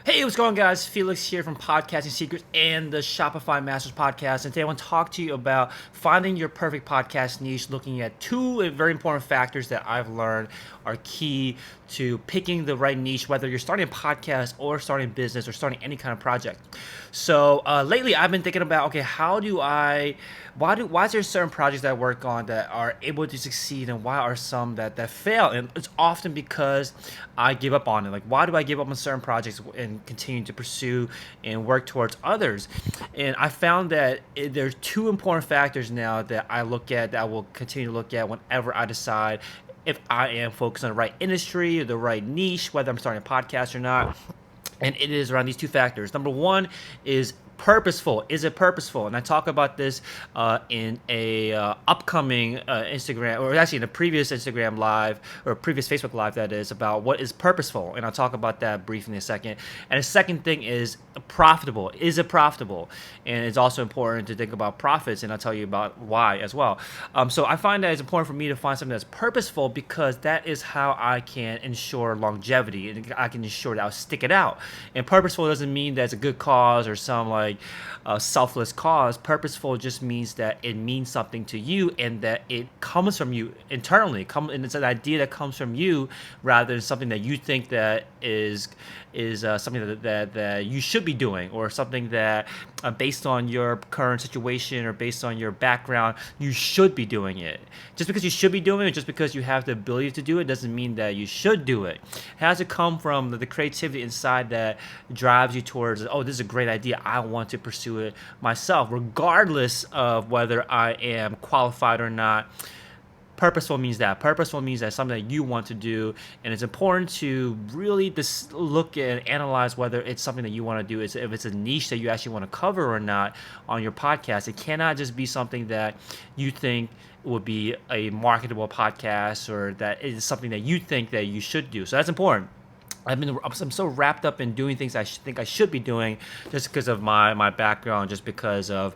Hey, what's going on, guys? Felix here from Podcasting Secrets and the Shopify Masters Podcast. And today I want to talk to you about finding your perfect podcast niche, looking at two very important factors that I've learned are key to picking the right niche, whether you're starting a podcast or starting a business or starting any kind of project. So lately I've been thinking about, okay, why is there certain projects that I work on that are able to succeed and why are some that fail? And it's often because I give up on it. Like, why do I give up on certain projects and continue to pursue and work towards others? And I found that there's two important factors now that I look at, that I will continue to look at whenever I decide if I am focused on the right industry or the right niche, whether I'm starting a podcast or not. And it is around these two factors. Number one is purposeful. Is it purposeful? And I talk about this in a upcoming Instagram, or actually in a previous Instagram live or previous Facebook live, that is, about what is purposeful. And I'll talk about that briefly in a second. And the second thing is profitable. Is it profitable? And it's also important to think about profits, and I'll tell you about why as well. So I find that it's important for me to find something that's purposeful, because that is how I can ensure longevity, and I can ensure that I'll stick it out. And purposeful doesn't mean that it's a good cause or some selfless cause. Purposeful just means that it means something to you and that it comes from you internally. And it's an idea that comes from you rather than something that you think that is something that you should be doing, or something that based on your current situation or based on your background you should be doing it. Just because you should be doing it, just because you have the ability to do it, doesn't mean that you should do it. It has to come from the creativity inside that drives you towards, oh, this is a great idea, I want to pursue it myself, regardless of whether I am qualified or not. Purposeful means that. Purposeful means that something that you want to do, and it's important to really just look and analyze whether it's something that you want to do. If it's a niche that you actually want to cover or not on your podcast. It cannot just be something that you think would be a marketable podcast, or that is something that you think that you should do. So that's important. I'm so wrapped up in doing things I think I should be doing, just because of my background, just because of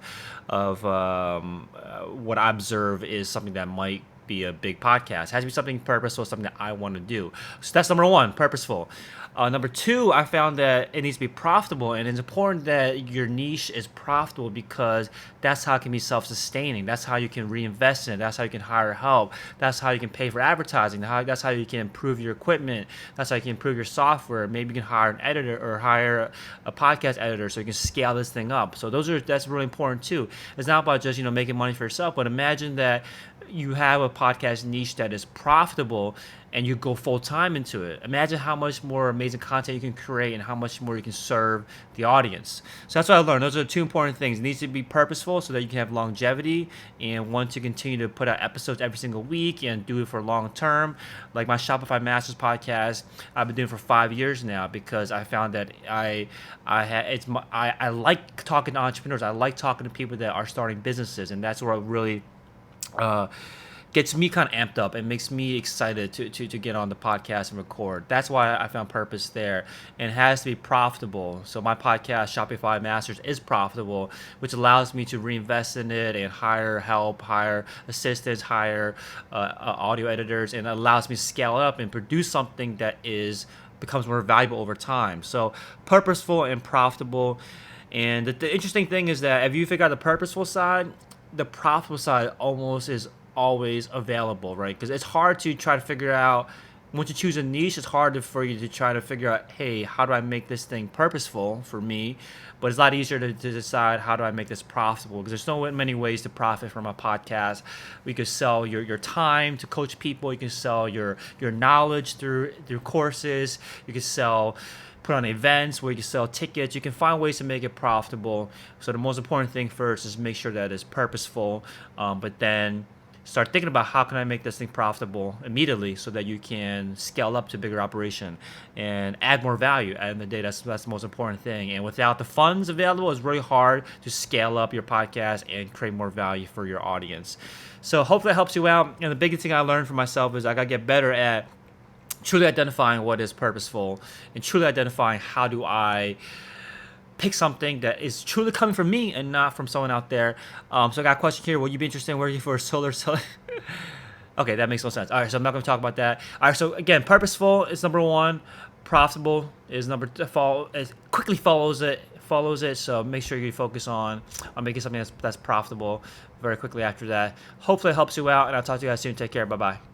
what I observe is something that might be a big podcast. It has to be something purposeful, something that I want to do. So that's number one, purposeful. Number two, I found that it needs to be profitable, and it's important that your niche is profitable, because that's how it can be self-sustaining. That's how you can reinvest in it. That's how you can hire help. That's how you can pay for advertising. That's how you can improve your equipment. That's how you can improve your software. Maybe you can hire an editor or hire a podcast editor so you can scale this thing up. So that's really important too. It's not about just making money for yourself, but imagine that you have a podcast niche that is profitable and you go full time into it. Imagine how much more amazing content you can create and how much more you can serve the audience. So that's what I learned. Those are the two important things. It needs to be purposeful so that you can have longevity and want to continue to put out episodes every single week and do it for long term. Like my Shopify Masters podcast, I've been doing for 5 years now, because I found that I like talking to entrepreneurs. I like talking to people that are starting businesses, and that's where I really gets me kind of amped up and makes me excited to get on the podcast and record. That's why I found purpose there. And it has to be profitable. So my podcast, Shopify Masters, is profitable, which allows me to reinvest in it and hire help, hire assistants, hire audio editors, and allows me to scale up and produce something that becomes more valuable over time. So purposeful and profitable. And the interesting thing is that if you figure out the purposeful side, the profitable side almost is always available, right? Because it's hard to try to figure out, once you choose a niche, it's harder for you to try to figure out, hey, how do I make this thing purposeful for me? But it's a lot easier to decide, how do I make this profitable? Because there's so many ways to profit from a podcast. We could sell your time to coach people. You can sell your knowledge through courses. You can put on events where you can sell tickets. You can find ways to make it profitable. So the most important thing first is make sure that it's purposeful, but then start thinking about, how can I make this thing profitable immediately so that you can scale up to a bigger operation and add more value. At the end of the day, that's the most important thing. And without the funds available, it's really hard to scale up your podcast and create more value for your audience. So hopefully that helps you out. And the biggest thing I learned for myself is I got to get better at truly identifying what is purposeful and truly identifying, how do I pick something that is truly coming from me and not from someone out there. So I got a question here. Will you be interested in working for a solar? Okay, that makes no sense. All right, so I'm not going to talk about that. All right, so again, purposeful is number one. Profitable is number two, it quickly follows it. So make sure you focus on making something that's profitable very quickly after that. Hopefully it helps you out, and I'll talk to you guys soon. Take care. Bye bye.